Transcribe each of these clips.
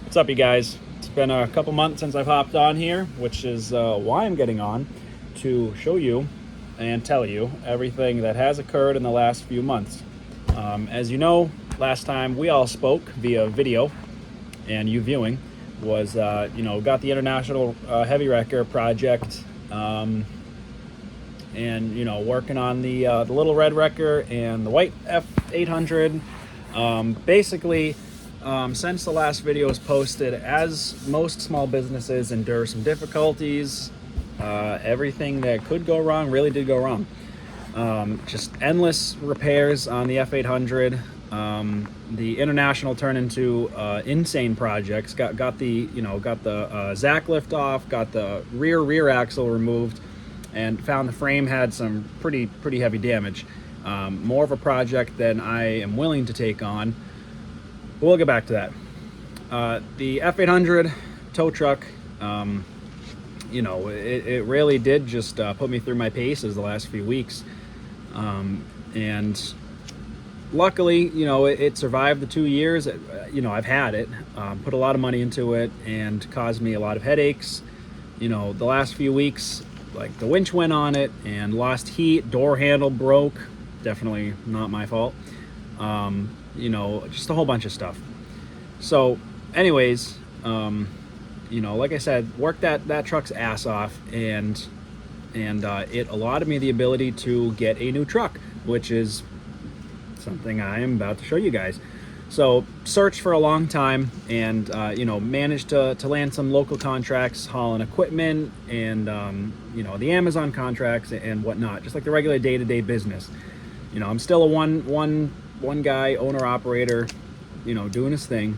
What's up, you guys? It's been a couple months since I've hopped on here, which is why I'm getting on to show you and tell you everything that has occurred in the last few months. As you know, last time we all spoke via video and you viewing was, got the International Heavy Wrecker project and, working on the Little Red Wrecker and the White F800. Basically, since the last video was posted, as most small businesses endure some difficulties, everything that could go wrong really did go wrong. Just endless repairs on the F800. The International turned into insane projects. Got the Zach lift off, got the rear axle removed, and found the frame had some pretty heavy damage. More of a project than I am willing to take on. But we'll get back to that. The F800 tow truck, it really did just put me through my paces the last few weeks. And luckily, it survived the 2 years. I've had it, put a lot of money into it, and caused me a lot of headaches. The last few weeks, like the winch went on it and lost heat, door handle broke. Definitely not my fault. Just a whole bunch of stuff. So anyways, like I said, worked that truck's ass off, and it allotted me the ability to get a new truck, which is something I am about to show you guys. So searched for a long time and managed to land some local contracts hauling equipment and the Amazon contracts and whatnot, just like the regular day-to-day business. I'm still a one guy owner operator, doing his thing,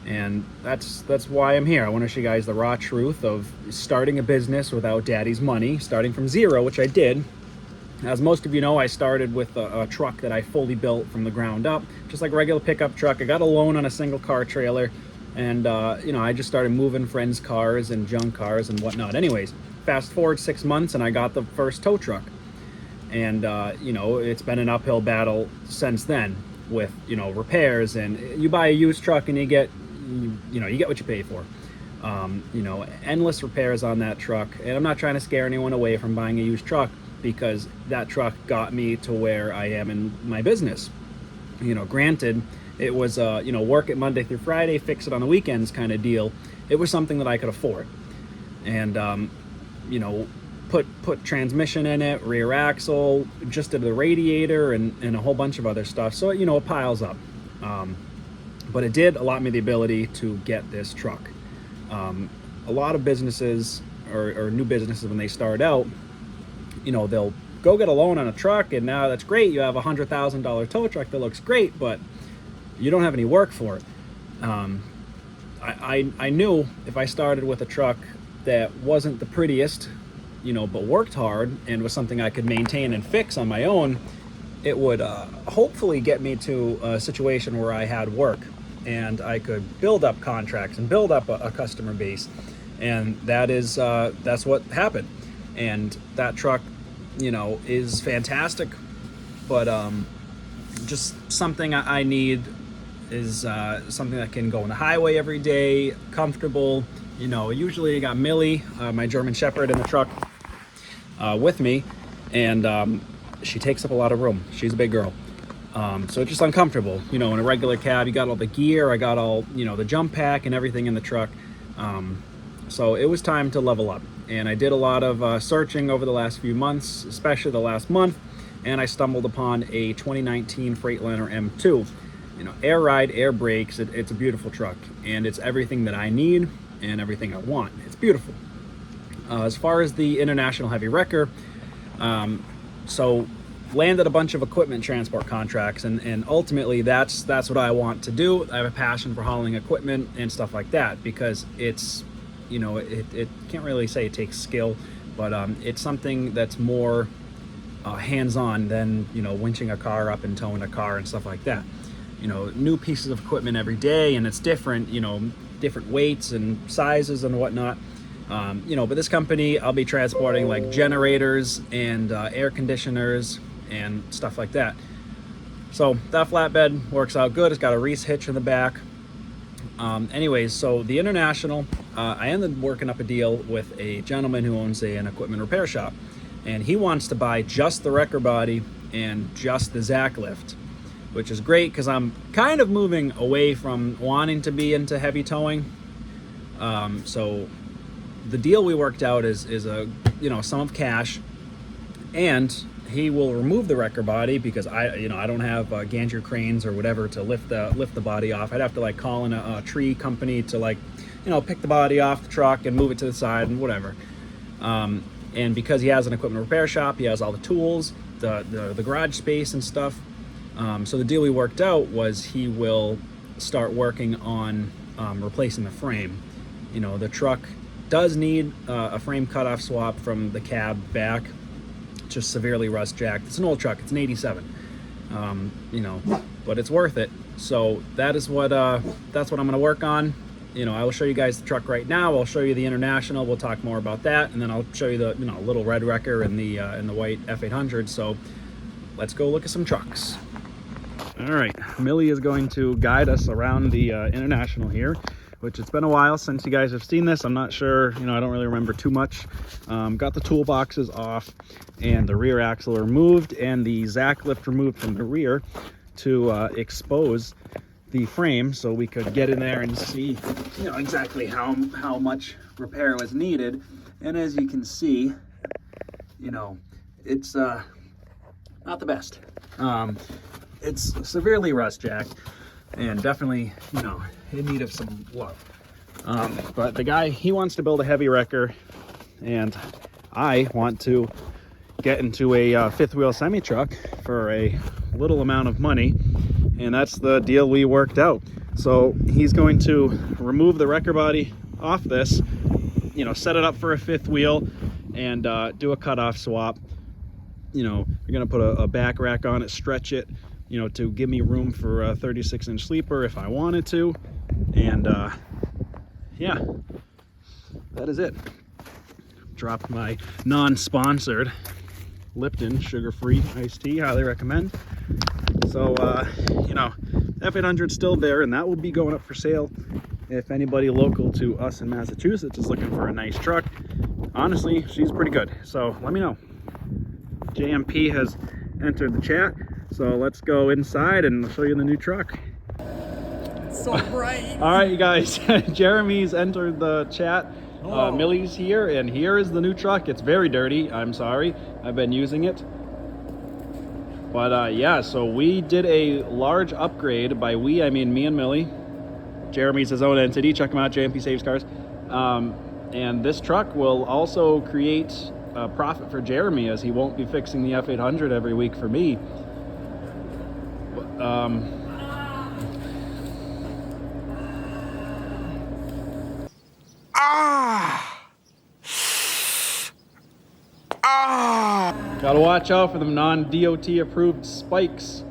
and that's why I'm here. I want to show you guys the raw truth of starting a business without daddy's money, starting from zero, which I did. As most of you know, I started with a truck that I fully built from the ground up, just like a regular pickup truck. I got a loan on a single car trailer, and I just started moving friends' cars and junk cars and whatnot. Anyways, fast forward 6 months and I got the first tow truck. And it's been an uphill battle since then with repairs, and you buy a used truck and you get what you pay for. Endless repairs on that truck, and I'm not trying to scare anyone away from buying a used truck, because that truck got me to where I am in my business. Granted, it was work it Monday through Friday, fix it on the weekends kind of deal. It was something that I could afford, and put transmission in it, rear axle, just did the radiator and a whole bunch of other stuff. So, it piles up. But it did allot me the ability to get this truck. A lot of businesses or new businesses, when they start out, they'll go get a loan on a truck, and now that's great. You have a $100,000 tow truck that looks great, but you don't have any work for it. I knew if I started with a truck that wasn't the prettiest, but worked hard and was something I could maintain and fix on my own, it would hopefully get me to a situation where I had work and I could build up contracts and build up a customer base. And that's what happened. And that truck, is fantastic, but just something I need is something that can go on the highway every day, comfortable. Usually I got Millie, my German Shepherd, in the truck with me, and she takes up a lot of room. She's a big girl. So it's just uncomfortable. In a regular cab, you got all the gear, I got all, the jump pack and everything in the truck. So it was time to level up. And I did a lot of searching over the last few months, especially the last month, and I stumbled upon a 2019 Freightliner M2. Air ride, air brakes, it's a beautiful truck, and it's everything that I need and everything I want. It's beautiful. As far as the International Heavy Wrecker, so landed a bunch of equipment transport contracts, and ultimately that's what I want to do. I have a passion for hauling equipment and stuff like that, because it's, it can't really say it takes skill, but it's something that's more hands-on than, winching a car up and towing a car and stuff like that. New pieces of equipment every day, and it's different, different weights and sizes and whatnot. But this company, I'll be transporting like generators and air conditioners and stuff like that. So that flatbed works out good. It's got a Reese hitch in the back. Anyways, so the International, I ended up working up a deal with a gentleman who owns an equipment repair shop, and he wants to buy just the wrecker body and just the Zach lift, which is great because I'm kind of moving away from wanting to be into heavy towing. So the deal we worked out is a sum of cash, and he will remove the wrecker body because I don't have Ganger cranes or whatever to lift the body off. I'd have to like call in a tree company to like pick the body off the truck and move it to the side and whatever. And because he has an equipment repair shop, he has all the tools, the garage space and stuff. So the deal we worked out was he will start working on replacing the frame. The truck does need a frame cutoff swap from the cab back. Just severely rust jacked. It's an old truck. It's an 87. But it's worth it. So that's what I'm going to work on. I will show you guys the truck right now. I'll show you the International. We'll talk more about that, and then I'll show you the little red wrecker and the white F800. So let's go look at some trucks. All right, Millie is going to guide us around the International here, which it's been a while since you guys have seen this. I'm not sure, I don't really remember too much. Got the toolboxes off and the rear axle removed and the Zach lift removed from the rear to expose the frame so we could get in there and see, exactly how much repair was needed. And as you can see, it's not the best. It's severely rust jacked and definitely, in need of some love. But the guy, he wants to build a heavy wrecker, and I want to get into a fifth wheel semi truck for a little amount of money, and that's the deal we worked out. So he's going to remove the wrecker body off this, set it up for a fifth wheel and do a cutoff swap. You're gonna put a back rack on it, stretch it, to give me room for a 36-inch sleeper if I wanted to. And yeah, that is it. Dropped my non-sponsored Lipton sugar-free iced tea, highly recommend. So F800's still there, and that will be going up for sale if anybody local to us in Massachusetts is looking for a nice truck. Honestly, she's pretty good, so let me know. JMP has entered the chat, so let's go inside and I'll show you the new truck. It's so bright. All right, you guys, Jeremy's entered the chat. Millie's here, and here is the new truck. It's very dirty, I'm sorry. I've been using it. But yeah, so we did a large upgrade. By we, I mean me and Millie. Jeremy's his own entity. Check him out, JMP Saves Cars. And this truck will also create a profit for Jeremy, as he won't be fixing the F800 every week for me. Gotta watch out for them non-DOT approved spikes.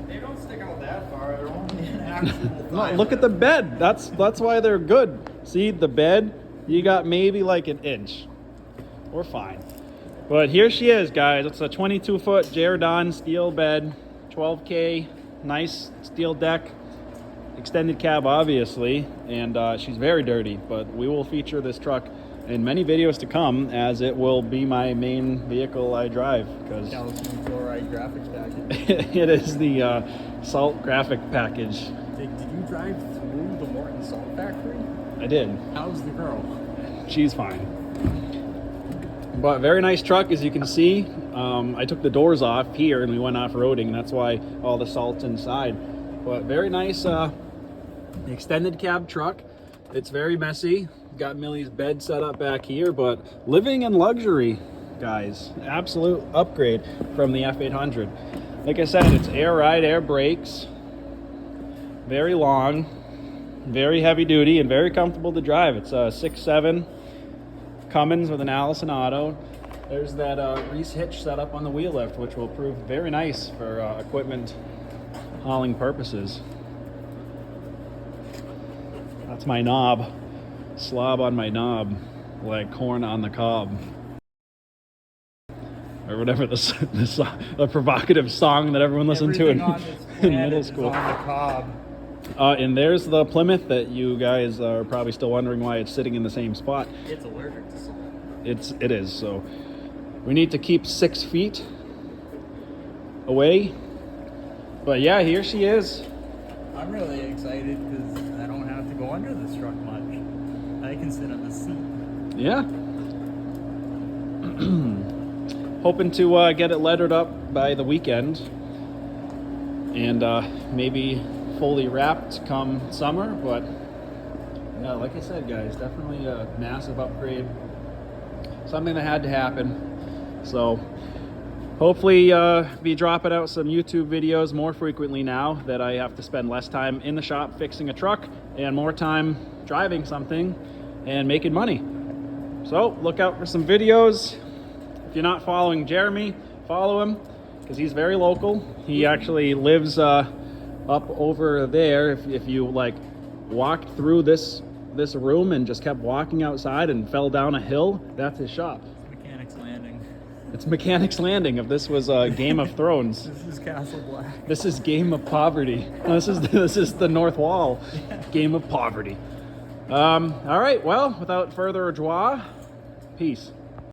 They don't stick out that far. They're only an actual No, look at the bed. That's why they're good. See the bed? You got maybe like an inch. We're fine. But here she is, guys. It's a 22-foot Jerdon steel bed, 12K, nice steel deck, extended cab, obviously, and she's very dirty. But we will feature this truck in many videos to come, as it will be my main vehicle I drive. Because calcium chloride graphics package. it is the salt graphic package. Did you drive through the Morton Salt Factory? I did. How's the girl? She's fine. But very nice truck, as you can see. I took the doors off here and we went off-roading. That's why all the salt's inside. But very nice extended cab truck. It's very messy. Got Millie's bed set up back here, but living in luxury, guys. Absolute upgrade from the F800. Like I said, it's air ride, air brakes. Very long, very heavy duty, and very comfortable to drive. It's a 6.7 Cummins with an Allison auto. There's that Reese hitch set up on the wheel lift, which will prove very nice for equipment hauling purposes. That's my knob. Slob on my knob, like corn on the cob, or whatever the provocative song that everyone listened to in middle school. On the cob. And there's the Plymouth that you guys are probably still wondering why it's sitting in the same spot. It's allergic to salt. It is. So we need to keep 6 feet away. But yeah, here she is. I'm really excited because I don't have to go under this truck much. I can sit on the seat. Yeah. Hoping to get it lettered up by the weekend. And maybe fully wrapped come summer. But yeah, like I said, guys, definitely a massive upgrade. Something that had to happen. So hopefully be dropping out some YouTube videos more frequently now that I have to spend less time in the shop fixing a truck and more time driving something and making money. So look out for some videos. If you're not following Jeremy, follow him because he's very local. He actually lives up over there. If you like walked through this room and just kept walking outside and fell down a hill, that's his shop. Mechanics Landing. It's Mechanics Landing. If this was Game of Thrones. This is Castle Black. This is Game of Poverty. No, this is the North Wall. Game of Poverty. All right, well, without further ado, peace.